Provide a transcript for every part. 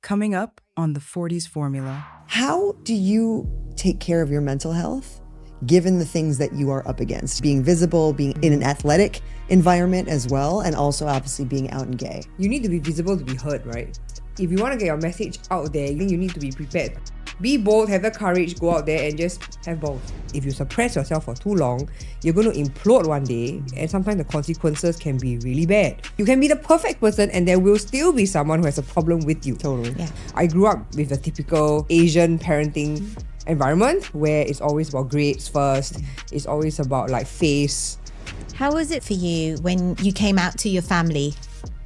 Coming up on the Forties Formula. How do you take care of your mental health given the things that you are up against? Being visible, being in an athletic environment as well, and also obviously being out and gay. You need to be visible to be heard, right? If you want to get your message out there, you need to be prepared. Be bold, have the courage, go out there and just have both. If you suppress yourself for too long, you're going to implode one day, and sometimes the consequences can be really bad. You can be the perfect person and there will still be someone who has a problem with you. Totally. Yeah. I grew up with a typical Asian parenting environment where it's always about grades first, it's always about like face. How was it for you when you came out to your family?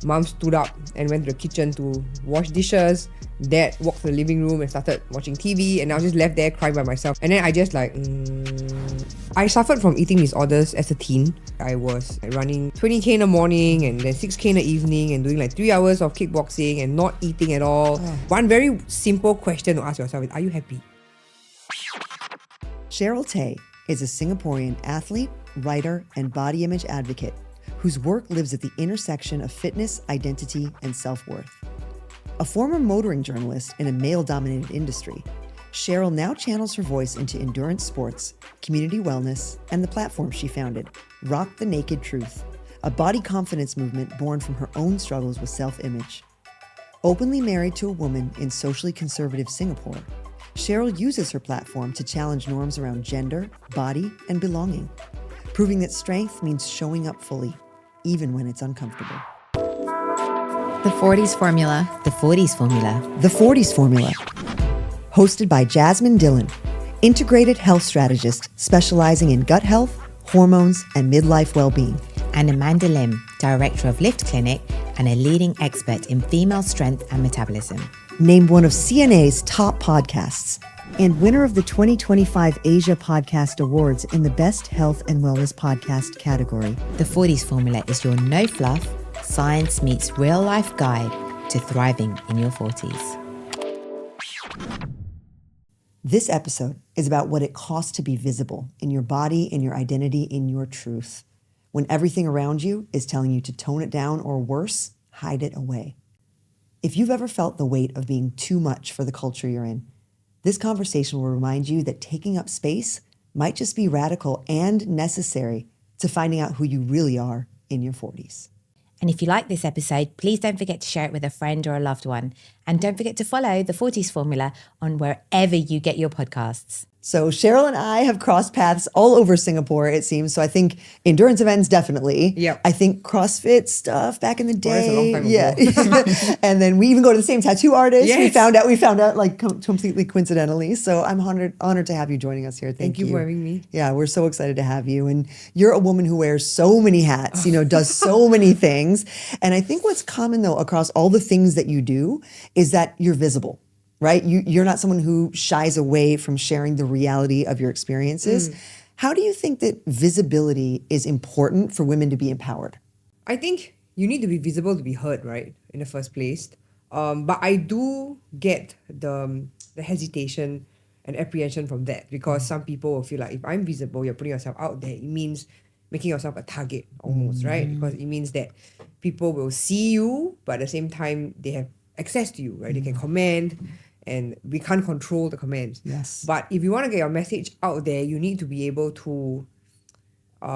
Mom stood up and went to the kitchen to wash dishes. Dad walked to the living room and started watching TV, and I was just left there crying by myself. And then I just I suffered from eating disorders as a teen. I was running 20k in the morning and then 6k in the evening and doing like 3 hours of kickboxing and not eating at all. One very simple question to ask yourself is, are you happy? Cheryl Tay is a Singaporean athlete, writer, and body image advocate whose work lives at the intersection of fitness, identity, and self-worth. A former motoring journalist in a male-dominated industry, Cheryl now channels her voice into endurance sports, community wellness, and the platform she founded, Rock the Naked Truth, a body confidence movement born from her own struggles with self-image. Openly married to a woman in socially conservative Singapore, Cheryl uses her platform to challenge norms around gender, body, and belonging, proving that strength means showing up fully, even when it's uncomfortable. The Forties Formula. The Forties Formula. The Forties Formula. Hosted by Jasmin, Dhillon, integrated health strategist specializing in gut health, hormones, and midlife well-being. And Amanda Lim, director of Lift Clinic and a leading expert in female strength and metabolism. Named one of CNA's top podcasts and winner of the 2025 Asia Podcast Awards in the Best Health and Wellness Podcast category. The Forties Formula is your no-fluff, science meets real-life guide to thriving in your 40s. This episode is about what it costs to be visible in your body, in your identity, in your truth, when everything around you is telling you to tone it down or worse, hide it away. If you've ever felt the weight of being too much for the culture you're in, this conversation will remind you that taking up space might just be radical and necessary to finding out who you really are in your 40s. And if you like this episode, please don't forget to share it with a friend or a loved one. And don't forget to follow the Forties Formula on wherever you get your podcasts. So Cheryl and I have crossed paths all over Singapore, it seems. So I think endurance events, definitely. Yep. I think CrossFit stuff back in the day. that's a long time ago. And then we even go to the same tattoo artist. Yes. We found out like completely coincidentally. So I'm honored to have you joining us here. Thank you for having me. Yeah, we're so excited to have you. And you're a woman who wears so many hats, does so many things. And I think what's common though across all the things that you do is that you're visible. Right? You're not someone who shies away from sharing the reality of your experiences. How do you think that visibility is important for women to be empowered? I think you need to be visible to be heard, right? In the first place. But I do get the hesitation and apprehension from that, because some people will feel like if I'm visible, you're putting yourself out there, it means making yourself a target almost, right? Because it means that people will see you, but at the same time, they have access to you, right? They can comment. And we can't control the comments. Yes. But if you want to get your message out there, you need to be able to, I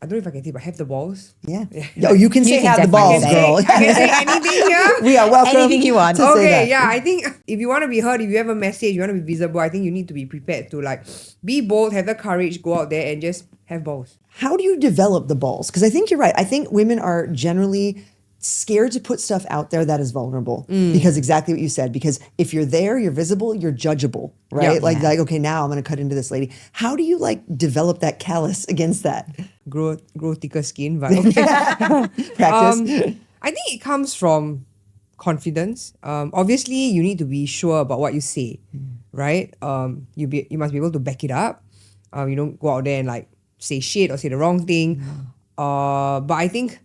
don't know if I can say, but have the balls. Yeah. Oh, you can say have the balls, girl. I can say anything here. We are welcome. Anything you want. To say Okay, that. yeah. I think if you want to be heard, if you have a message, you want to be visible, I think you need to be prepared to be bold, have the courage, go out there and just have balls. How do you develop the balls? Because I think you're right. I think women are generally scared to put stuff out there that is vulnerable, because exactly what you said, because if you're there, you're visible, you're judgeable, right? Like, okay, now I'm going to cut into this lady. How do you develop that callus against that? Grow thicker skin, but okay. Practice. I think it comes from confidence. Obviously, you need to be sure about what you say, right? You must be able to back it up. You don't go out there and say shit or say the wrong thing. But I think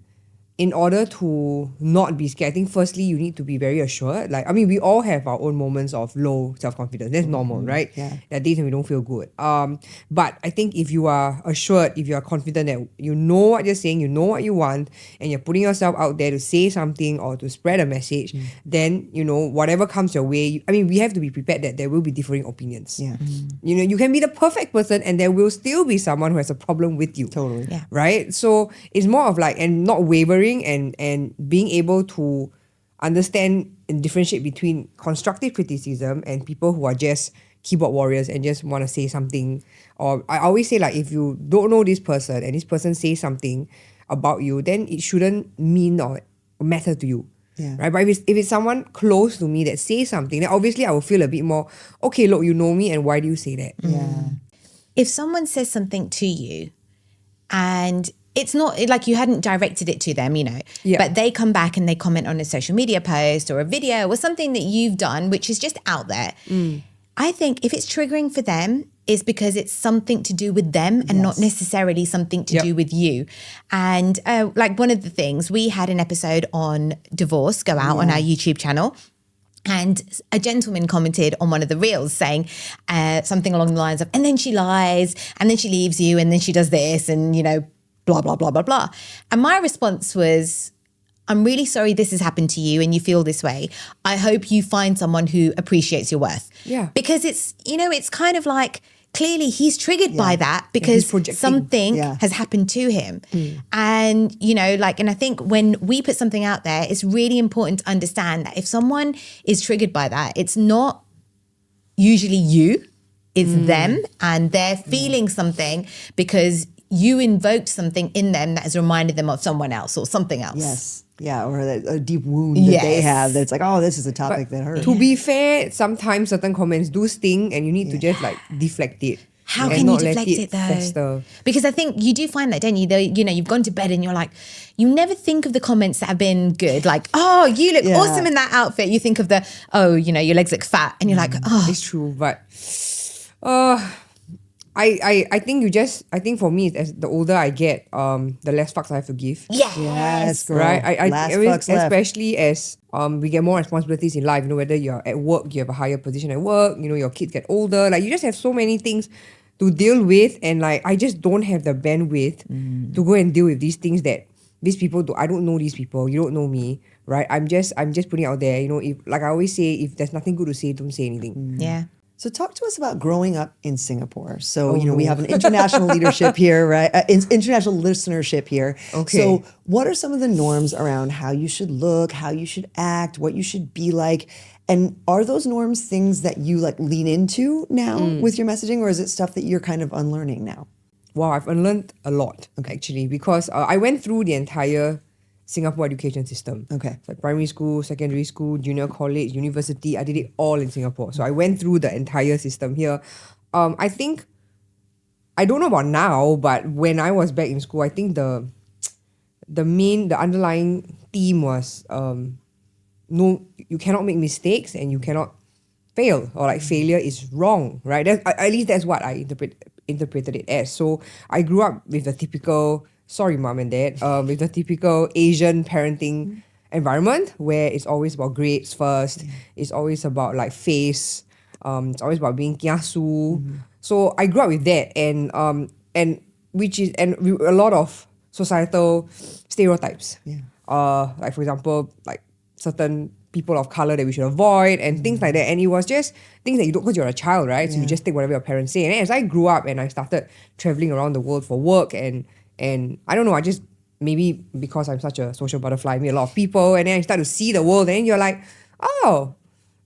in order to not be scared, I think firstly you need to be very assured. Like, I mean, we all have our own moments of low self-confidence. That's normal, right? Yeah. There are days when we don't feel good. But I think if you are assured, if you are confident that you know what you're saying, you know what you want, and you're putting yourself out there to say something or to spread a message, then, you know, whatever comes your way, I mean, we have to be prepared that there will be differing opinions. Yeah. You know, you can be the perfect person and there will still be someone who has a problem with you. Totally. Yeah. Right? So it's more of like, and not wavering and being able to understand and differentiate between constructive criticism and people who are just keyboard warriors and just want to say something. Or I always say, like, if you don't know this person and this person says something about you, then it shouldn't mean or matter to you. Yeah. Right? But if it's someone close to me that says something, then obviously I will feel a bit more, okay, look, you know me and why do you say that? Yeah. If someone says something to you and it's not like you hadn't directed it to them, you know, Yeah. but they come back and they comment on a social media post or a video or something that you've done, which is just out there. I think if it's triggering for them, it's because it's something to do with them and not necessarily something to Yep. do with you. And like one of the things, we had an episode on divorce go out on our YouTube channel. And a gentleman commented on one of the reels saying something along the lines of, and then she lies, and then she leaves you, and then she does this, and, you know, blah, blah, blah, blah, blah. And my response was, I'm really sorry this has happened to you and you feel this way. I hope you find someone who appreciates your worth. Yeah. Because it's, you know, it's kind of like, clearly he's triggered by that because projecting. something Yeah. has happened to him. And, you know, like, and I think when we put something out there, it's really important to understand that if someone is triggered by that, it's not usually you, it's them, and they're feeling something because you invoked something in them that has reminded them of someone else or something else. Yes. Yeah. Or a deep wound that they Yes. have that's like, oh, this is a topic that hurts. To be fair, sometimes certain comments do sting and you need to just like deflect it. How and can you not let deflect it though? fester. Because I think you do find that, don't you? You know, you've gone to bed and you're like, you never think of the comments that have been good. Like, oh, you look Yeah. awesome in that outfit. You think of the, oh, you know, your legs look fat. And you're like, oh, It's true, but I think for me, as the older I get, the less fucks I have to give. Yes, girl. Right? Last I mean, fucks left. especially as we get more responsibilities in life, you know, whether you're at work, you have a higher position at work, you know, your kids get older, like you just have so many things to deal with, and like I just don't have the bandwidth to go and deal with these things that these people do. I don't know these people, you don't know me, right? I'm just putting it out there, you know, if, like I always say, if there's nothing good to say, don't say anything. yeah. So talk to us about growing up in Singapore. So, you know, we have an international leadership here, right? International listenership here. Okay. So what are some of the norms around how you should look, how you should act, what you should be like? And are those norms things that you like lean into now with your messaging, or is it stuff that you're kind of unlearning now? Wow, I've unlearned a lot actually, because I went through the entire Singapore education system. Okay. So primary school, secondary school, junior college, university, I did it all in Singapore. So I went through the entire system here. I think, I don't know about now, but when I was back in school, I think the underlying theme was no, you cannot make mistakes and you cannot fail, or like failure is wrong, right? At least that's what I interpreted it as. So I grew up with the typical, sorry mom and dad, with the typical Asian parenting environment where it's always about grades first, it's always about like face, it's always about being kiasu. So I grew up with that, and a lot of societal stereotypes. Like for example, like certain people of color that we should avoid and things like that. And it was just things that you don't, because you're a child, right? So you just take whatever your parents say. And as I grew up and I started traveling around the world for work, and I don't know, I just, maybe because I'm such a social butterfly, I meet a lot of people, and then I start to see the world, and you're like, oh,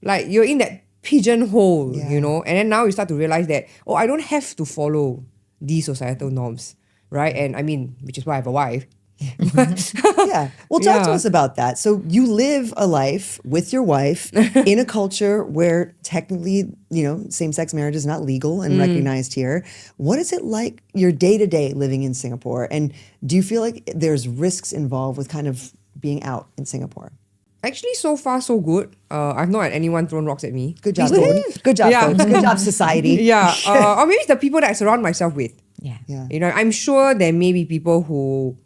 like you're in that pigeonhole, you know? And then now you start to realize that, oh, I don't have to follow these societal norms, right? And I mean, which is why I have a wife. Yeah. Well, talk to Yeah. us about that. So you live a life with your wife in a culture where technically, you know, same-sex marriage is not legal and recognized here. What is it like your day-to-day living in Singapore? And do you feel like there's risks involved with kind of being out in Singapore? Actually, so far, so good. I've not had anyone thrown rocks at me. Good job, Dhillon. Good job, Yeah. folks. Good job, society. Yeah. Or maybe it's the people that I surround myself with. Yeah. Yeah. You know, I'm sure there may be people who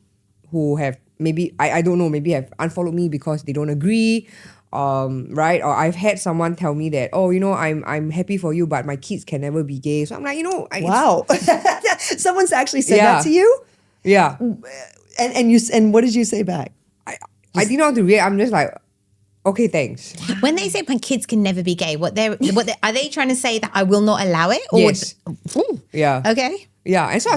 have maybe I don't know, maybe have unfollowed me because they don't agree. Right? Or I've had someone tell me that, oh, I'm happy for you, but my kids can never be gay. So I'm like, Wow. Someone's actually said Yeah. that to you? yeah. And what did you say back? I didn't know how to react. I'm just like, okay, thanks. When they say my kids can never be gay, what are they trying to say that I will not allow it? Or Yes. Ooh, Yeah. okay. Yeah, and so I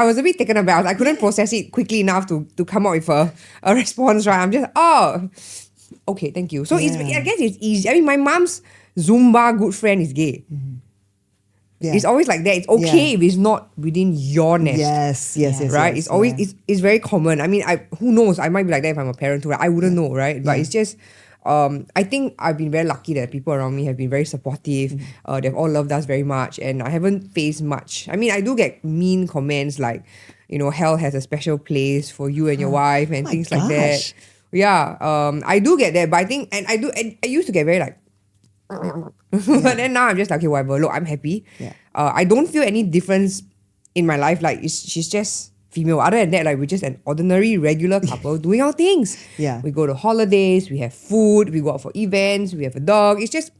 was a bit taken aback. I couldn't process it quickly enough to come up with a response, right? I'm just, okay, thank you. So I guess it's easy. I mean, my mom's Zumba good friend is gay. Yeah. It's always like that. It's okay if it's not within your nest. Yes. Right? yes, It's always yeah. it's very common. I mean, who knows? I might be like that if I'm a parent too. Right? I wouldn't know, right? But it's just I think I've been very lucky that people around me have been very supportive. They've all loved us very much, and I haven't faced much. I mean, I do get mean comments like, hell has a special place for you and your wife and my things like that. gosh. Yeah, I do get that, but I think, and I used to get very like, but then now I'm just like, okay, whatever. Look, I'm happy. Yeah. I don't feel any difference in my life. Like she's just female. Other than that, like we're just an ordinary, regular couple doing our things. Yeah. We go to holidays. We have food. We go out for events. We have a dog. It's just,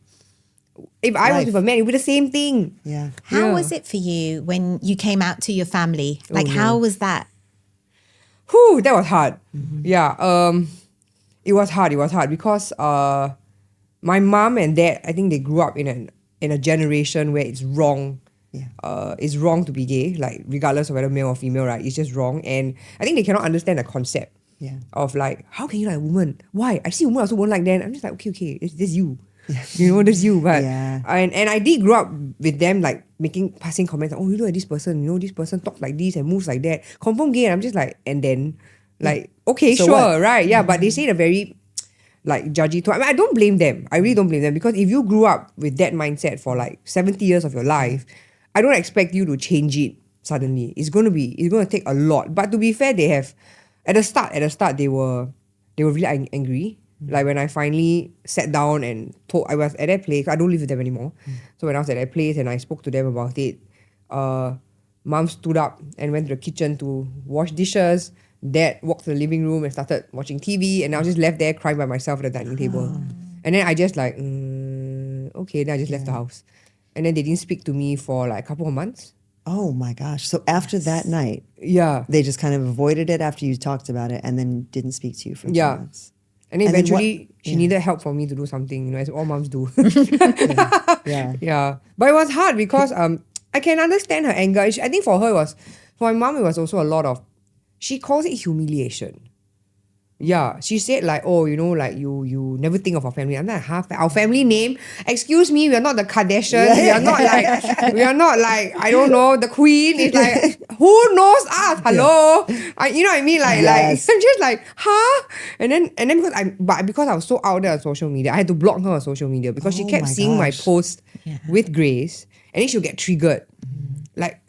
if I was Life. with a man, it would be the same thing. Yeah. How Yeah. was it for you when you came out to your family? Like, how was that? Whew, that was hard. Yeah. It was hard because my mom and dad, I think they grew up in a generation where it's wrong. Yeah. It's wrong to be gay, like regardless of whether male or female, right? It's just wrong. And I think they cannot understand the concept Yeah. of like, how can you like a woman? Why? I see a woman, I also won't like that. I'm just like, okay, it's you. That's you. But Yeah. and I did grow up with them like passing comments like, oh, you look at this person, this person talks like this and moves like that. Confirm gay. And I'm just like, and then like, okay, So sure, what? right. Yeah, but they say it a very like judgy tone. I mean, I don't blame them. I really don't blame them, because if you grew up with that mindset for like 70 years of your life, I don't expect you to change it suddenly. It's gonna take a lot. But to be fair, they have at the start they were really angry. Like when I finally sat down and I was at that place, I don't live with them anymore. So when I was at that place and I spoke to them about it, mom stood up and went to the kitchen to wash dishes. Dad walked to the living room and started watching TV, and I was just left there crying by myself at the dining table. And then I just like, okay, then I just left the house. And then they didn't speak to me for like a couple of months. Oh my gosh. So after that night, Yeah. they just kind of avoided it after you talked about it and then didn't speak to you for 2 Yeah. months. And then And then eventually what- she needed help for me to do something, as all moms do. Yeah. Yeah. But it was hard because I can understand her anger. I think for my mom, it was also a lot of, she calls it humiliation. Yeah, she said like, oh, like you never think of our family. I'm like, our family name. Excuse me, we are not the Kardashians. Yeah. We are not like I don't know, the Queen. It's like, who knows us? Hello, you know what I mean? Like Yes. I'm just like, huh? And then because I was so out there on social media, I had to block her on social media because she Oh kept my seeing my gosh. post with Grace, and then she'll get triggered.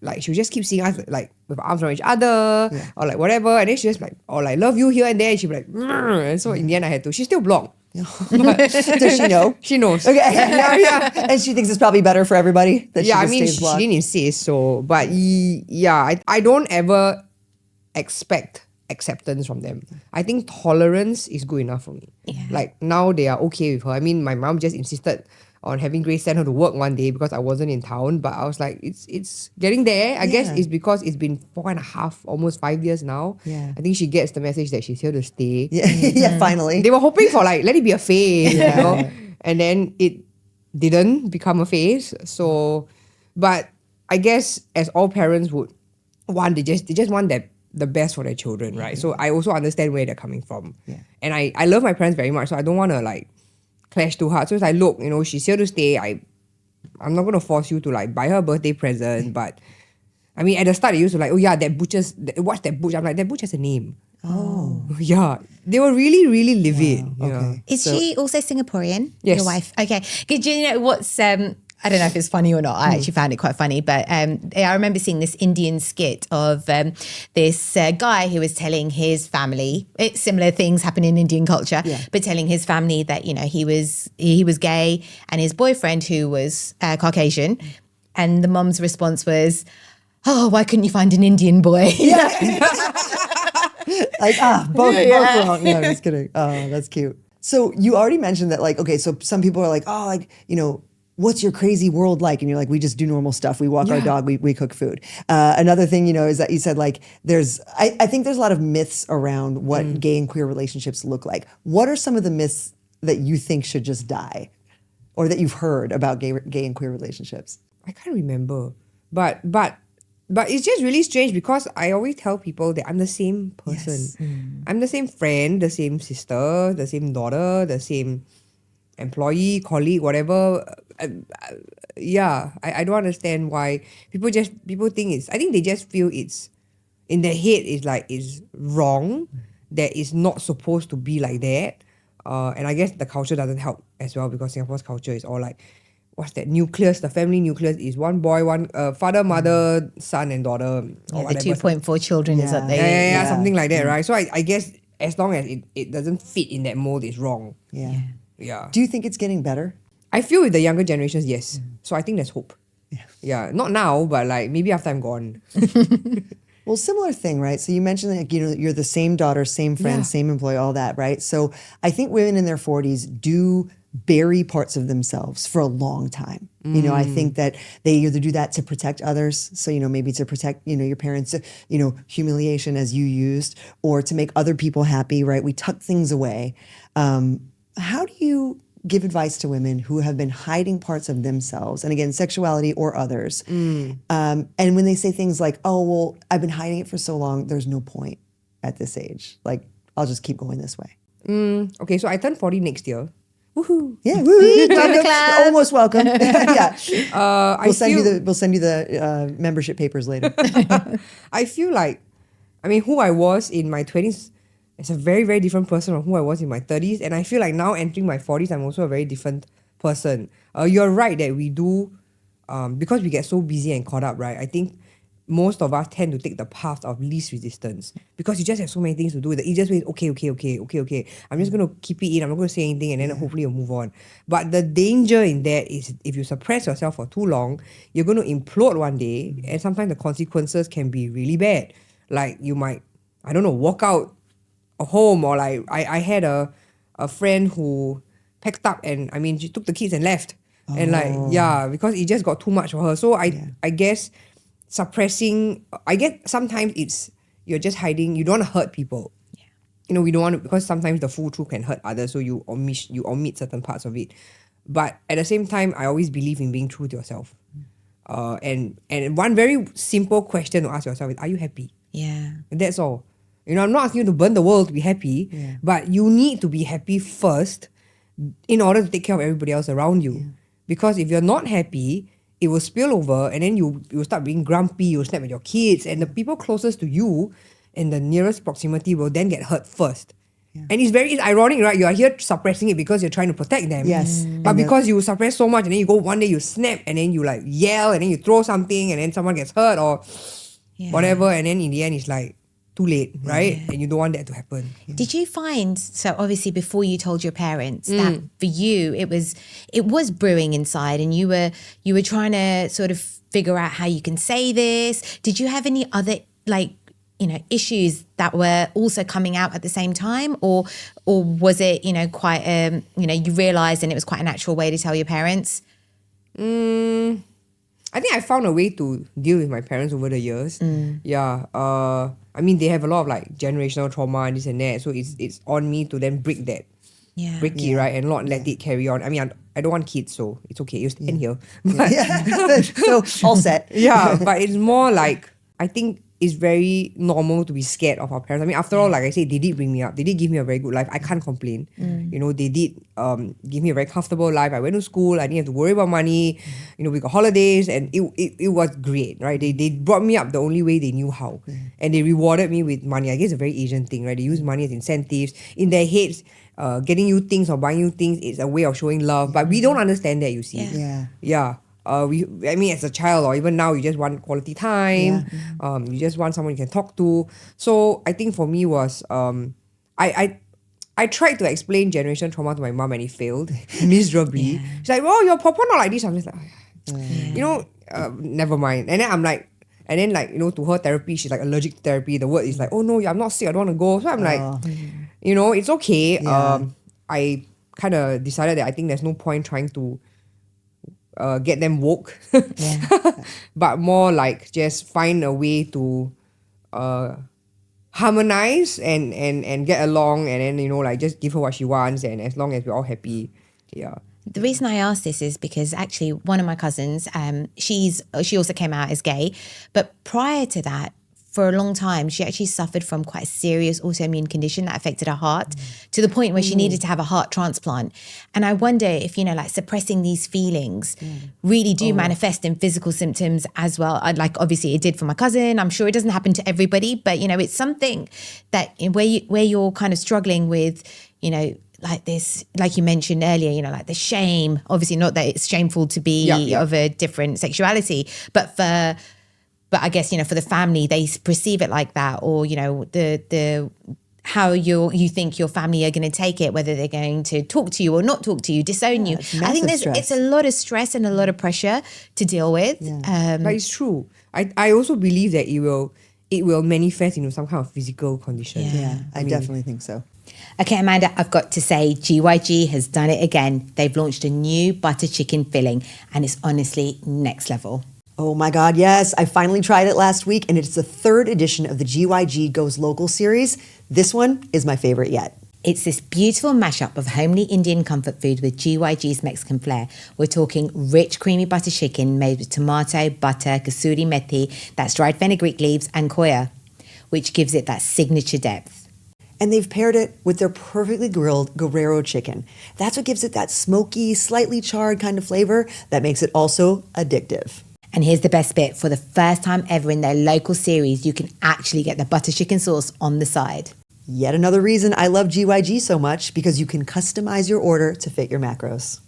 Like she'll just keep seeing us like with our arms around each other or like whatever, and then she just like, or like love you here and there, and she'll be like, and so in the end I had to. She's still blocked. Does she know? She knows. Okay. Yeah. And she thinks it's probably better for everybody that she Yeah, I just mean, stays she blocked. didn't insist, so, but I don't ever expect acceptance from them. I think tolerance is good enough for me. Yeah. Like now they are okay with her. I mean, my mom just insisted on having Grace send her to work one day because I wasn't in town, but I was like, it's getting there. I guess Yeah. it's because it's been 4.5, almost 5 years now. Yeah. I think she gets the message that she's here to stay. Yeah, yeah, finally. They were hoping for like, let it be a phase, Yeah. and then it didn't become a phase. So, but I guess as all parents would want, they just want the best for their children, right? So I also understand where they're coming from. Yeah. And I love my parents very much, so I don't want to like clash too hard. So it's like, look, she's here to stay. I'm not going to force you to like buy her a birthday present, but I mean, at the start, they used to like, oh yeah, watch that butch. I'm like, that butch has a name. Oh. Yeah. They were really, really livid. Wow, Yeah. okay. Is she also Singaporean? Yes. Your wife? Okay. Because you know what's, I don't know if it's funny or not. I actually found it quite funny. But I remember seeing this Indian skit of this guy who was telling his family, similar things happen in Indian culture, but telling his family that, he was gay, and his boyfriend who was Caucasian. And the mum's response was, oh, why couldn't you find an Indian boy? Like, both wrong. No, I'm just kidding. Oh, that's cute. So you already mentioned that, like, okay, so some people are like, oh, like, what's your crazy world like? And you're like, we just do normal stuff. We walk our dog, we cook food. Another thing, is that you said, like, I think there's a lot of myths around what gay and queer relationships look like. What are some of the myths that you think should just die? Or that you've heard about gay and queer relationships? I can't remember. But it's just really strange because I always tell people that I'm the same person. Yes. I'm the same friend, the same sister, the same daughter, the same employee, colleague, whatever. I don't understand why people think it's, I think they just feel it's, in their head, it's wrong, that it's not supposed to be like that. And I guess the culture doesn't help as well, because Singapore's culture is all like, what's that, nucleus, the family nucleus is one boy, one father, mother, son and daughter, or The whatever. 2.4 children is what they... Yeah, something like that, right? So I guess as long as it doesn't fit in that mold, it's wrong. Yeah. Do you think it's getting better? I feel with the younger generations, yes. So I think there's hope. Yeah. Not now, but like maybe after I'm gone. Well, similar thing, right? So you mentioned that, you're the same daughter, same friend, same employee, all that, right? So I think women in their 40s do bury parts of themselves for a long time. I think that they either do that to protect others. So, maybe to protect, your parents, humiliation as you used, or to make other people happy, right? We tuck things away. How do you give advice to women who have been hiding parts of themselves, and again, sexuality or others? And when they say things like, oh, well, I've been hiding it for so long, there's no point at this age. Like, I'll just keep going this way. Okay, so I turn 40 next year. Woohoo! Yeah, woo! Almost welcome. Yeah, We'll send you the membership papers later. I feel like, who I was in my 20s is a very, very different person from who I was in my 30s. And I feel like now entering my 40s, I'm also a very different person. You're right that we do, because we get so busy and caught up, right? I think most of us tend to take the path of least resistance, because you just have so many things to do. The easiest way is okay. I'm just going to keep it in. I'm not going to say anything, and then hopefully you'll move on. But the danger in that is, if you suppress yourself for too long, you're going to implode one day, and sometimes the consequences can be really bad. Like you might, walk out of home, or like I had a friend who packed up and she took the kids and left. And because it just got too much for her. So I guess suppressing, sometimes it's, you're just hiding, you don't want to hurt people. We don't want to, because sometimes the full truth can hurt others, so you omit certain parts of it. But at the same time, I always believe in being true to yourself. And one very simple question to ask yourself is, are you happy? Yeah. And that's all. I'm not asking you to burn the world to be happy, but you need to be happy first in order to take care of everybody else around you. Because if you're not happy, it will spill over, and then you will start being grumpy, you'll snap at your kids, and the people closest to you in the nearest proximity will then get hurt first. And it's ironic, right? You are here suppressing it because you're trying to protect them. Yes. But because you suppress so much, and then you go one day, you snap, and then you like yell, and then you throw something, and then someone gets hurt or whatever, and then in the end it's like too late, right? And you don't want that to happen. Did you find, so obviously before you told your parents, that for you it was brewing inside, and you were trying to sort of figure out how you can say this? Did you have any other issues that were also coming out at the same time, or was it quite you realized and it was quite a natural way to tell your parents? I think I found a way to deal with my parents over the years. They have a lot of like generational trauma and this and that, so it's on me to then break that. Break it, right? And not let it carry on. I don't want kids, so it's okay. You stand here. So all set. But it's more like, I think it's very normal to be scared of our parents. After all, like I said, they did bring me up. They did give me a very good life. I can't complain. They did give me a very comfortable life. I went to school. I didn't have to worry about money. We got holidays, and it was great, right? They brought me up the only way they knew how. And they rewarded me with money. I guess it's a very Asian thing, right? They use money as incentives. In their heads, getting you things or buying you things is a way of showing love. But we don't understand that, you see. As a child, or even now, you just want quality time. You just want someone you can talk to. So I think for me was, I tried to explain generation trauma to my mom, and it failed miserably. She's like, "Oh, your papa not like this." I'm just like, never mind. And then I'm like, And then like, to her therapy, she's like allergic to therapy. The word is like, oh no, I'm not sick, I don't want to go. So I'm like, it's okay. Yeah. I kind of decided that I think there's no point trying to get them woke, but more like just find a way to harmonize and get along, and then like just give her what she wants, and as long as we're all happy, yeah. The reason I ask this is because actually one of my cousins, she also came out as gay, but prior to that, for a long time, she actually suffered from quite a serious autoimmune condition that affected her heart to the point where she needed to have a heart transplant. And I wonder if, like suppressing these feelings really do manifest in physical symptoms as well. Like obviously it did for my cousin. I'm sure it doesn't happen to everybody, but it's something that where you're kind of struggling with, like this, like you mentioned earlier, like the shame, obviously not that it's shameful to be of a different sexuality, but I guess, for the family, they perceive it like that, or, the how you think your family are going to take it, whether they're going to talk to you or not talk to you, disown you. I think it's a lot of stress and a lot of pressure to deal with. But it's true. I also believe that it will manifest into some kind of physical condition. Yeah, I definitely think so. Okay, Amanda, I've got to say, GYG has done it again. They've launched a new butter chicken filling, and it's honestly next level. Oh my God, yes. I finally tried it last week, and it's the 3rd edition of the GYG Goes Local series. This one is my favorite yet. It's this beautiful mashup of homely Indian comfort food with GYG's Mexican flair. We're talking rich, creamy butter chicken made with tomato, butter, kasuri methi, that's dried fenugreek leaves, and koya, which gives it that signature depth. And they've paired it with their perfectly grilled Guerrero chicken. That's what gives it that smoky, slightly charred kind of flavor that makes it also addictive. And here's the best bit. For the first time ever in their local series, you can actually get the butter chicken sauce on the side. Yet another reason I love GYG so much, because you can customize your order to fit your macros.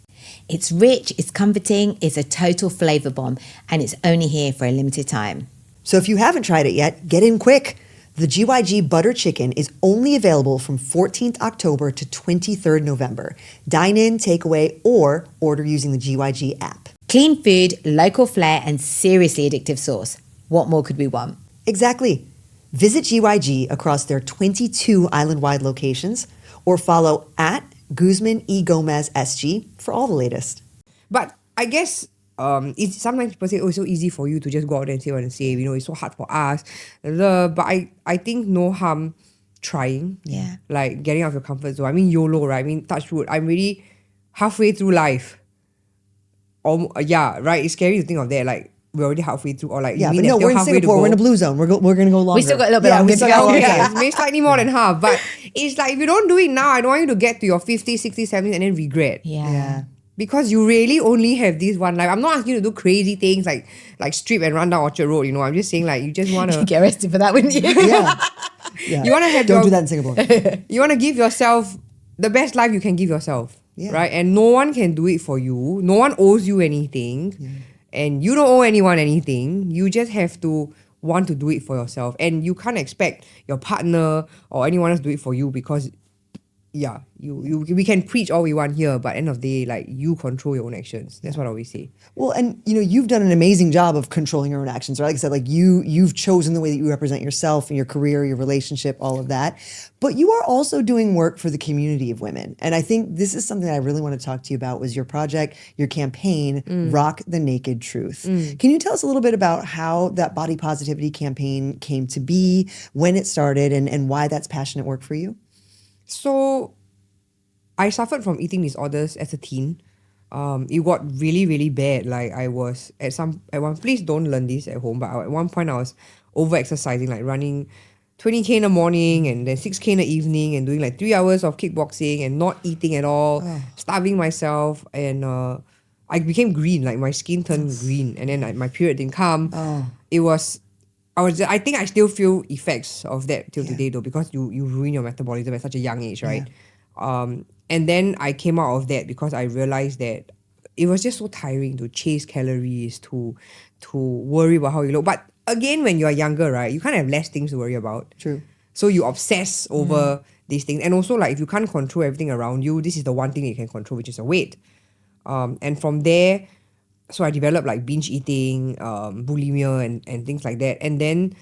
It's rich, it's comforting, it's a total flavor bomb, and it's only here for a limited time. So if you haven't tried it yet, get in quick. The GYG butter chicken is only available from 14th October to 23rd November. Dine in, takeaway, or order using the GYG app. Clean food, local flair, and seriously addictive sauce. What more could we want? Exactly. Visit GYG across their 22 island-wide locations, or follow at Guzman E. Gomez SG for all the latest. But I guess it's sometimes people say, oh, it's so easy for you to just go out there and say what and say, it's so hard for us. But I think no harm trying. Yeah. Like getting out of your comfort zone. YOLO, right? Touch wood. I'm really halfway through life. Right? It's scary to think of that. Like, we're already halfway through, or like, Yeah, you but mean no, there's we're in still halfway to Singapore. go? We're in a blue zone. We're going to go longer. We still got a little bit longer we to still go. got a long Yeah, time. maybe slightly more than half. But it's like, if you don't do it now, I don't want you to get to your 50s, 60s, 70s and then regret. Yeah. Because you really only have this one life. I'm not asking you to do crazy things like strip and run down Orchard Road, I'm just saying like you just want to... Get arrested for that, wouldn't you? Yeah. You want to have Don't do that in Singapore. You want to give yourself the best life you can give yourself. Yeah. Right? And no one can do it for you. No one owes you anything. And you don't owe anyone anything. You just have to want to do it for yourself. And you can't expect your partner or anyone else to do it for you, because we can preach all we want here, but at the end of the day, like, you control your own actions. That's what I always say. Well, and you've done an amazing job of controlling your own actions, right? Like I said, like you've chosen the way that you represent yourself and your career, your relationship, all of that. But you are also doing work for the community of women. And I think this is something that I really want to talk to you about, was your project, your campaign, Rock the Naked Truth. Can you tell us a little bit about how that body positivity campaign came to be, when it started, and why that's passionate work for you? So, I suffered from eating disorders as a teen. It got really, really bad. Like, I was at one, please don't learn this at home, but at one point I was over-exercising, like running 20K in the morning and then 6K in the evening, and doing like 3 hours of kickboxing and not eating at all, starving myself, and I became green. Like, my skin turned green, and then my period didn't come. I think I still feel effects of that till today though, because you ruin your metabolism at such a young age, right? And then I came out of that because I realized that it was just so tiring to chase calories, to worry about how you look. But again, when you are younger, right, you kind of have less things to worry about. True. So you obsess over these things. And also, like, if you can't control everything around you, this is the one thing you can control, which is your weight. And from there, so I developed like binge eating, bulimia and things like that. And then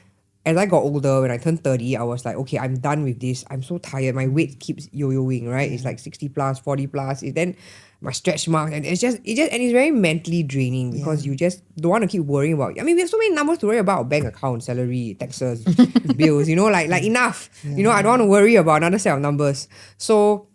as I got older, when I turned 30, I was like, okay, I'm done with this. I'm so tired. My weight keeps yo-yoing, right? It's like 60 plus, 40 plus. Then my stretch marks, and it's very mentally draining because you just don't want to keep worrying about. I mean, we have so many numbers to worry about: bank account, salary, taxes, bills. Like enough. I don't want to worry about another set of numbers. So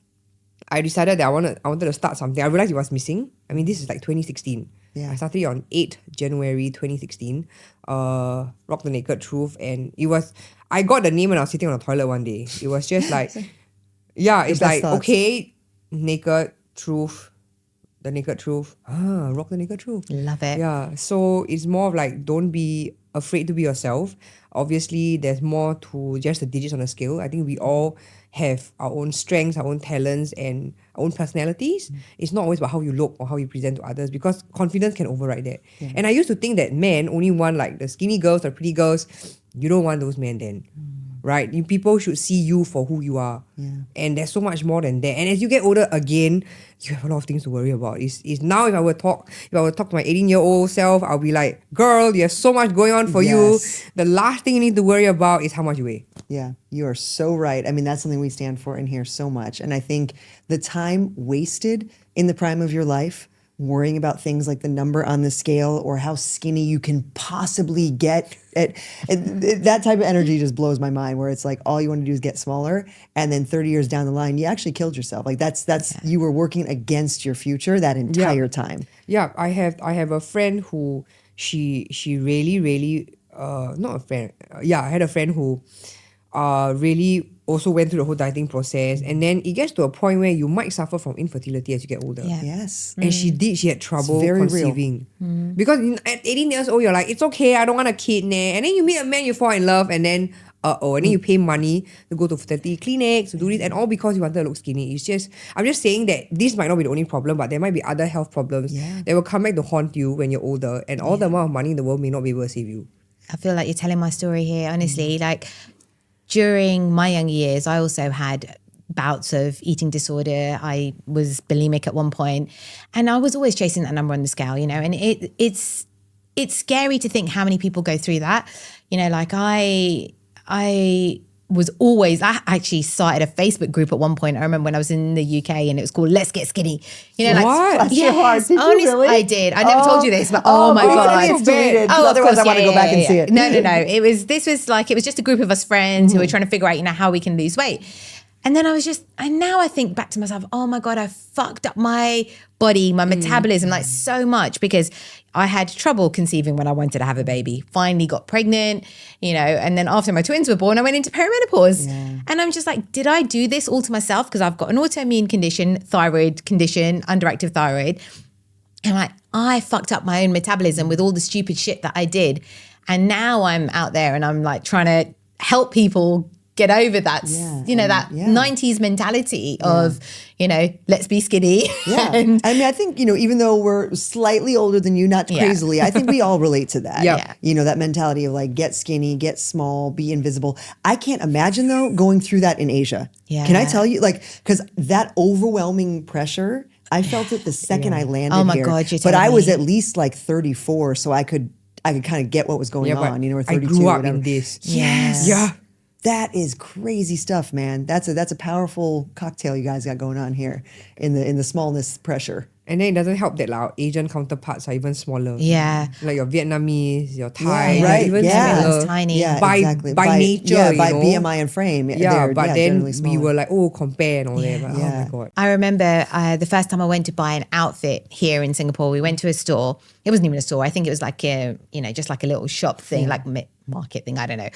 I decided that I wanted to start something. I realized it was missing. I mean, this is like 2016. Yeah. I started it on 8th January 2016. Rock the Naked Truth, and it was. I got the name when I was sitting on the toilet one day. It was just like, yeah, it's like thoughts. okay, naked truth, the naked truth. Rock the naked truth. Love it. Yeah, so it's more of like, don't be afraid to be yourself. Obviously, there's more to just the digits on the scale. I think we all have our own strengths, our own talents, and our own personalities. It's not always about how you look or how you present to others, because confidence can override that. And I used to think that men only want like the skinny girls or pretty girls. You don't want those men then. Right? People should see you for who you are. And there's so much more than that. And as you get older, again, you have a lot of things to worry about. It's now if I were to talk to my 18-year-old self, I'll be like, girl, you have so much going on for you. The last thing you need to worry about is how much you weigh. Yeah, you are so right. I mean, that's something we stand for in here so much. And I think the time wasted in the prime of your life worrying about things like the number on the scale or how skinny you can possibly get, that type of energy just blows my mind, where it's like all you want to do is get smaller, and then 30 years down the line you actually killed yourself. Like that's you were working against your future that entire time. Yeah, I have a friend who she really not a friend. I had a friend who really also went through the whole dieting process, and then it gets to a point where you might suffer from infertility as you get older. Yeah. Yes. And she had trouble very real. conceiving. Because at 18 years old, you're like, it's okay, I don't want a kid, nah. And then you meet a man, you fall in love, and then and then you pay money to go to fertility clinics, to do this, and all because you wanted to look skinny. I'm just saying that this might not be the only problem, but there might be other health problems that will come back to haunt you when you're older, and all the amount of money in the world may not be able to save you. I feel like you're telling my story here, honestly. Like, during my younger years, I also had bouts of eating disorder. I was bulimic at one point, and I was always chasing that number on the scale, and it's scary to think how many people go through that. Like I actually started a Facebook group at one point. I remember when I was in the UK, and it was called Let's Get Skinny. What? Bless your heart. Did you honestly, really? I did. I never told you this, but oh my God. It's deleted. Oh, of Otherwise course, I want to go back and see it. No. It was just a group of us friends who were trying to figure out, how we can lose weight. And then now I think back to myself, oh my God, I fucked up my body, my metabolism, like so much, because I had trouble conceiving when I wanted to have a baby. Finally got pregnant, and then after my twins were born, I went into perimenopause. Yeah. And I'm just like, did I do this all to myself? Because I've got an autoimmune condition, thyroid condition, underactive thyroid. And I fucked up my own metabolism with all the stupid shit that I did. And now I'm out there and I'm like trying to help people get over that, that 90s mentality of, let's be skinny. Yeah. And I mean, I think, even though we're slightly older than you, not crazily, I think we all relate to that. Yeah. That mentality of like, get skinny, get small, be invisible. I can't imagine though going through that in Asia. Yeah. Can I tell you, because that overwhelming pressure, I felt it the second I landed Oh my here. God, you're but I telling was me. at least like 34, so I could kind of get what was going on, or 32. I grew up whatever. in this. Yes. Yeah. That is crazy stuff, man. That's a powerful cocktail you guys got going on here in the smallness pressure. And then it doesn't help that our Asian counterparts are even smaller. Yeah. Like your Vietnamese, your Thai, Yeah, right. even Yeah. smaller. It's tiny. Yeah, By exactly. nature, yeah, you by know. BMI and frame. Yeah, but then generally we smaller. were like, compare and all that. But, Yeah. Oh my God. I remember the first time I went to buy an outfit here in Singapore, we went to a store. It wasn't even a store. I think it was like just like a little shop thing, like market thing. I don't know.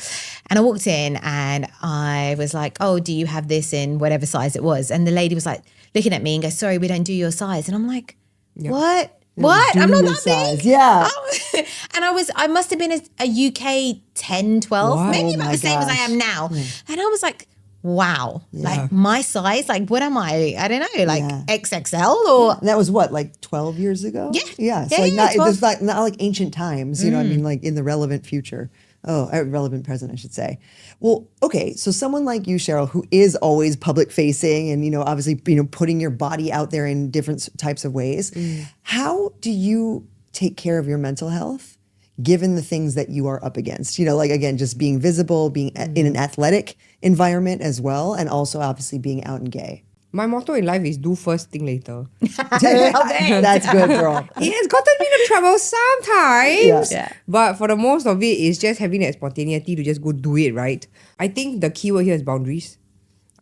And I walked in and I was like, oh, do you have this in whatever size it was? And the lady was like looking at me and goes, sorry, we don't do your size. And I'm like, what? What? I'm not your that size. big. Yeah. Oh. And I must have been a UK 10, 12, Wow. maybe Oh about my the same as I gosh. am now. And I was like, wow, like my size, like what am I? I don't know, like XXL or And that was what, like 12 years ago? Yeah. Yeah. So Yeah, like yeah, 12. it's not like ancient times, you know what I mean? Like in the relevant future. Oh, relevant present, I should say. Well, okay. So someone like you, Cheryl, who is always public facing and, obviously, putting your body out there in different types of ways. How do you take care of your mental health given the things that you are up against? You know, like again, just being visible, being in an athletic environment as well, and also obviously being out and gay. My motto in life is do first, think later. That's good, girl. It has gotten me into trouble sometimes. Yeah. But for the most of it, it's just having that spontaneity to just go do it, right? I think the keyword here is boundaries.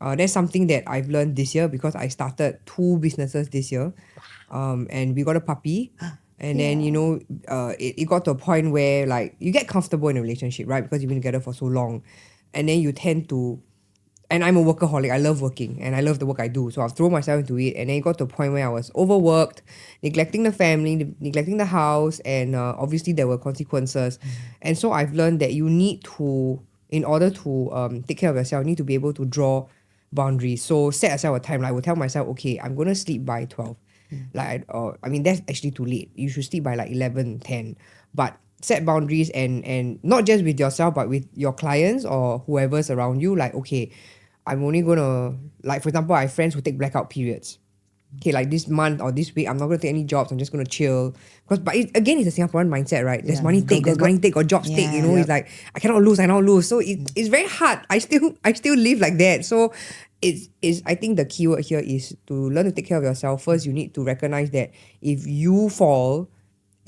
That's something that I've learned this year because I started 2 businesses this year. And we got a puppy. And then, you know, it got to a point where like you get comfortable in a relationship, right? Because you've been together for so long. And then you tend to, and I'm a workaholic. I love working and I love the work I do. So I've thrown myself into it. And then it got to a point where I was overworked, neglecting the family, neglecting the house. And obviously there were consequences. And so I've learned that you need to, in order to take care of yourself, you need to be able to draw boundaries. So set aside a time. Like I will tell myself, okay, I'm going to sleep by 12. Like, I mean, that's actually too late. You should sleep by like 11, 10. But set boundaries and not just with yourself, but with your clients or whoever's around you. Like, okay, I'm only going to, like, for example, I have friends who take blackout periods. Okay, like this month or this week, I'm not going to take any jobs. I'm just going to chill. But again, it's a Singaporean mindset, right? There's money take, there's money take, or jobs take. You know, it's like I cannot lose. So it's very hard. I still live like that. So it's I think the keyword here is to learn to take care of yourself. First, you need to recognize that if you fall,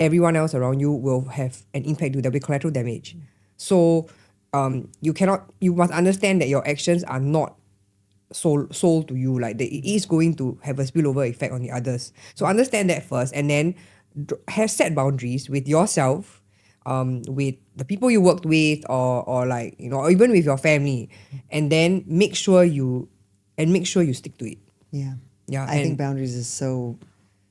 everyone else around you will have an impact. There'll be collateral damage. So you must understand that your actions are not sold to you. Like it is going to have a spillover effect on the others. So understand that first, and then have set boundaries with yourself, with the people you worked with, or like, you know, or even with your family, and then make sure you stick to it. Yeah. I think boundaries is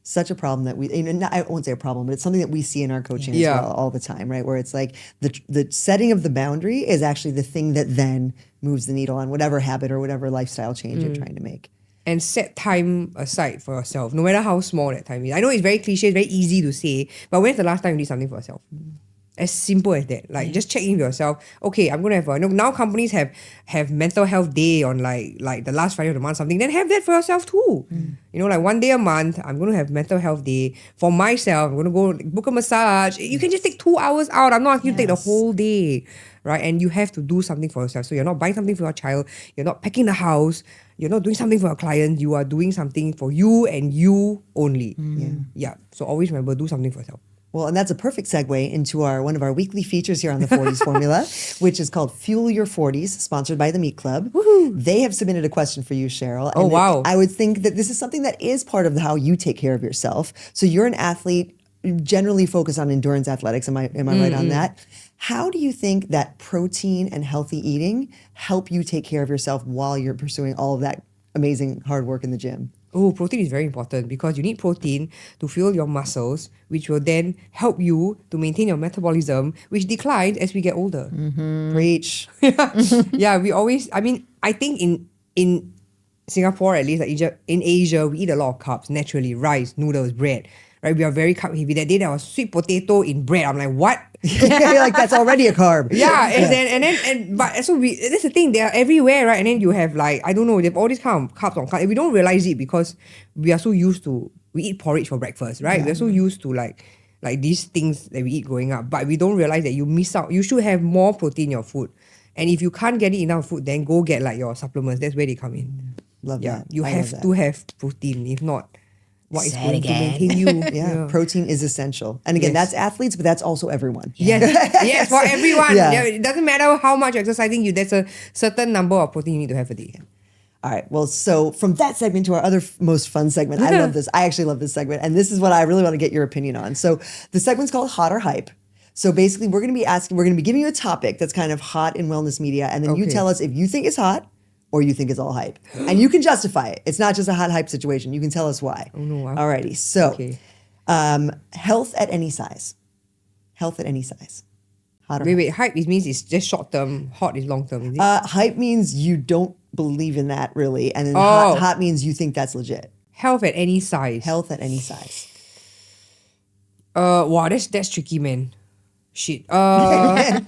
such a problem that we, I won't say a problem, but it's something that we see in our coaching as well all the time, right? Where it's like the setting of the boundary is actually the thing that then moves the needle on whatever habit or whatever lifestyle change you're trying to make. And set time aside for yourself, no matter how small that time is. I know it's very cliche, it's very easy to say, but when's the last time you did something for yourself? As simple as that. Like just check in with yourself. Okay, I'm gonna have now companies have mental health day on like the last Friday of the month, something. Then have that for yourself too. You know, like one day a month, I'm gonna have mental health day for myself. I'm gonna go book a massage. You can just take 2 hours out. I'm not asking you to take the whole day, right? And you have to do something for yourself. So you're not buying something for your child. You're not packing the house. You're not doing something for a client. You are doing something for you and you only. Yeah. So always remember, do something for yourself. Well, and that's a perfect segue into one of our weekly features here on the Forties Formula, which is called Fuel Your Forties, sponsored by the Meat Club. Woohoo! They have submitted a question for you, Cheryl. Oh, wow. I would think that this is something that is part of how you take care of yourself. So you're an athlete, generally focused on endurance athletics. Am I right on that? How do you think that protein and healthy eating help you take care of yourself while you're pursuing all of that amazing hard work in the gym? Oh, protein is very important because you need protein to fuel your muscles, which will then help you to maintain your metabolism, which declines as we get older. Preach. Yeah, we always, I think in Singapore, at least, like in Asia, we eat a lot of carbs naturally, rice, noodles, bread. Right, we are very carb heavy. That day there was sweet potato in bread. I'm like, what? Like that's already a carb. But so that's the thing. They are everywhere, right? And then you have like, I don't know, they have all these kind of carbs on carbs. We don't realize it because we are so used to, we eat porridge for breakfast, right? We're so used to like these things that we eat growing up, but we don't realize that you miss out. You should have more protein in your food, and if you can't get enough food, then go get like your supplements. That's where they come in. Love that. You I have love to that. have protein. If not, what is Say it going to again. maintain you? Yeah, protein is essential. And again, Yes. that's athletes, but that's also everyone. Yes, for everyone. Yeah. Yeah, it doesn't matter how much exercising there's a certain number of protein you need to have a day. All right. Well, so from that segment to our other most fun segment, I love this. I actually love this segment. And this is what I really want to get your opinion on. So the segment's called Hot or Hype. So basically, we're going to be giving you a topic that's kind of hot in wellness media. And then you Okay. tell us if you think it's hot or you think it's all hype. And you can justify it. It's not just a hot hype situation. You can tell us why. Oh, no. All righty. So Okay. health at any size. Health at any size. Hot or Wait. Hype means it's just short term. Hot is long term, is it? hype means you don't believe in that really. And then Oh. hot means you think that's legit. Health at any size. Health at any size. Wow, that's tricky, man. Shit. I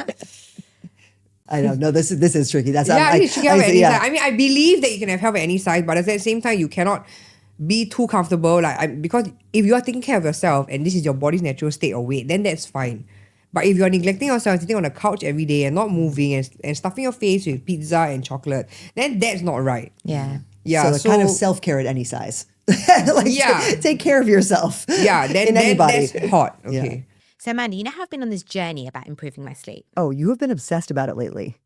know. No, this is tricky. That's Yeah, I, it's tricky health I- at any yeah. size. I believe that you can have health at any size, but at the same time, you cannot. be too comfortable. Because if you are taking care of yourself and this is your body's natural state or weight, then that's fine. But if you're neglecting yourself, sitting on the couch every day and not moving and stuffing your face with pizza and chocolate, then that's not right. Yeah. Yeah. So, kind of self-care at any size. Take care of yourself. Yeah, then that's hot. Okay. So, Amanda, you know how I've been on this journey about improving my sleep? Oh, you have been obsessed about it lately.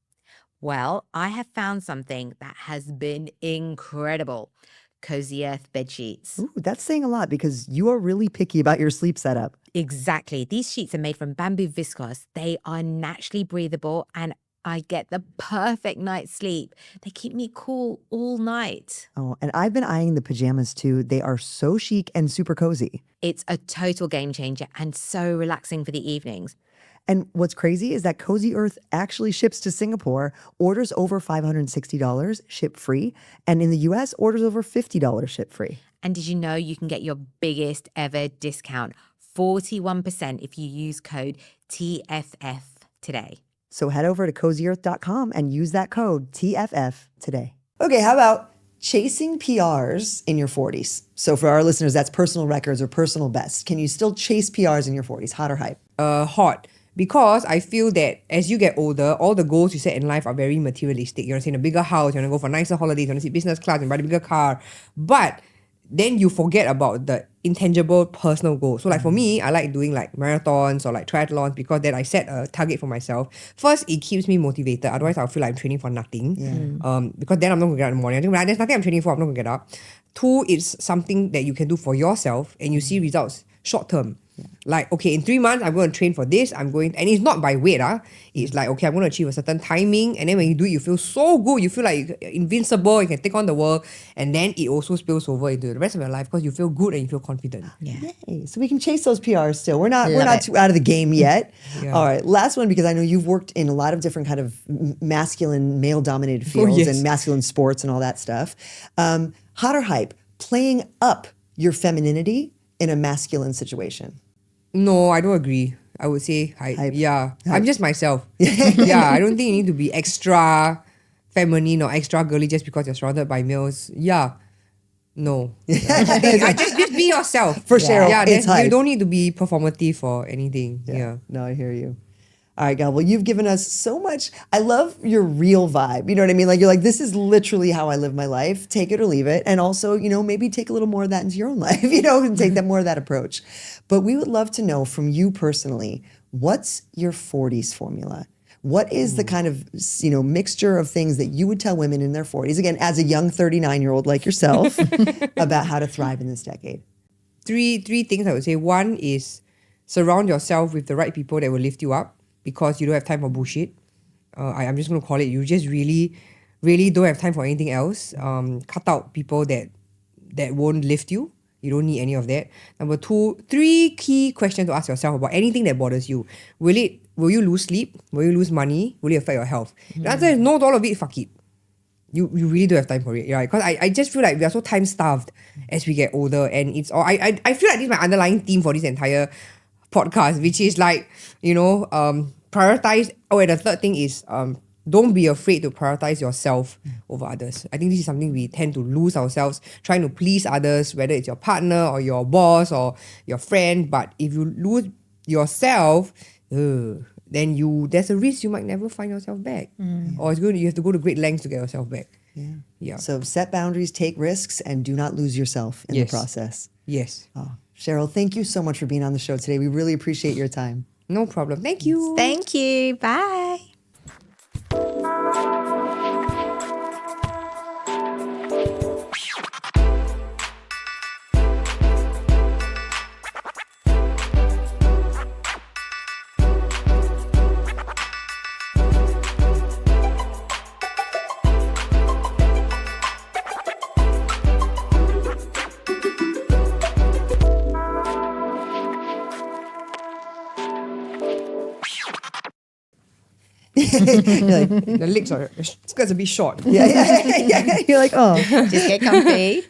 Well, I have found something that has been incredible. Cozy Earth bed sheets. Ooh, that's saying a lot because you are really picky about your sleep setup. Exactly. These sheets are made from bamboo viscose. They are naturally breathable and I get the perfect night's sleep. They keep me cool all night. Oh, and I've been eyeing the pajamas too. They are so chic and super cozy. It's a total game changer and so relaxing for the evenings. And what's crazy is that Cozy Earth actually ships to Singapore. Orders over $560 ship free. And in the US, orders over $50 ship free. And did you know you can get your biggest ever discount, 41%, if you use code TFF today? So head over to CozyEarth.com and use that code TFF today. Okay, how about chasing PRs in your 40s? So for our listeners, that's personal records or personal best. Can you still chase PRs in your 40s? Hot or hype? Hot. Because I feel that as you get older, all the goals you set in life are very materialistic. You want to stay in a bigger house, you want to go for nicer holidays, you want to see business class, and buy a bigger car. But then you forget about the intangible personal goals. So like for me, I like doing like marathons or like triathlons because then I set a target for myself. First, it keeps me motivated. Otherwise, I'll feel like I'm training for nothing. Because then I'm not going to get up in the morning. I think there's nothing I'm training for, I'm not going to get up. Two, it's something that you can do for yourself and you see results short term. Like, okay, in 3 months, I'm going to train for this. And it's not by weight. It's like, okay, I'm going to achieve a certain timing. And then when you do it, you feel so good. You feel like you're invincible. You can take on the world. And then it also spills over into the rest of your life because you feel good and you feel confident. Yeah. Yay. So we can chase those PRs still. We're not too out of the game yet. All right, last one, because I know you've worked in a lot of different kind of masculine, male-dominated fields and masculine sports and all that stuff. Hot or hype, playing up your femininity in a masculine situation? No, I don't agree. I would say hype. Yeah. I'm just myself. Yeah, I don't think you need to be extra feminine or extra girly just because you're surrounded by males. Yeah. No. I just be yourself. For Cheryl, it's hype. You don't need to be performative or anything. Yeah. No, I hear you. All right, gal. Well, you've given us so much. I love your real vibe. You know what I mean? Like, you're like, this is literally how I live my life. Take it or leave it. And also, maybe take a little more of that into your own life, and take that more of that approach. But we would love to know from you personally, what's your 40s formula? What is the kind of, mixture of things that you would tell women in their 40s, again, as a young 39-year-old like yourself, about how to thrive in this decade? Three things I would say. One is surround yourself with the right people that will lift you up, because you don't have time for bullshit. I'm just going to call it. You just really, really don't have time for anything else. Cut out people that won't lift you. You don't need any of that. Number two, 3 key questions to ask yourself about anything that bothers you. Will you lose sleep? Will you lose money? Will it affect your health? The answer is no to all of it. Fuck it. You really don't have time for it, right? Because I just feel like we are so time starved as we get older, and it's all. I feel like this is my underlying theme for this entire podcast, which is like, prioritize. Oh, and the third thing is don't be afraid to prioritize yourself over others. I think this is something we tend to lose ourselves trying to please others, whether it's your partner or your boss or your friend. But if you lose yourself, then there's a risk you might never find yourself back. Or you have to go to great lengths to get yourself back. Yeah. So set boundaries, take risks, and do not lose yourself in the process. Yes. Oh, Cheryl, thank you so much for being on the show today. We really appreciate your time. No problem. Thank you. Thank you. Bye. The legs are skirts a bit short. Yeah. You're like, oh. Just get comfy.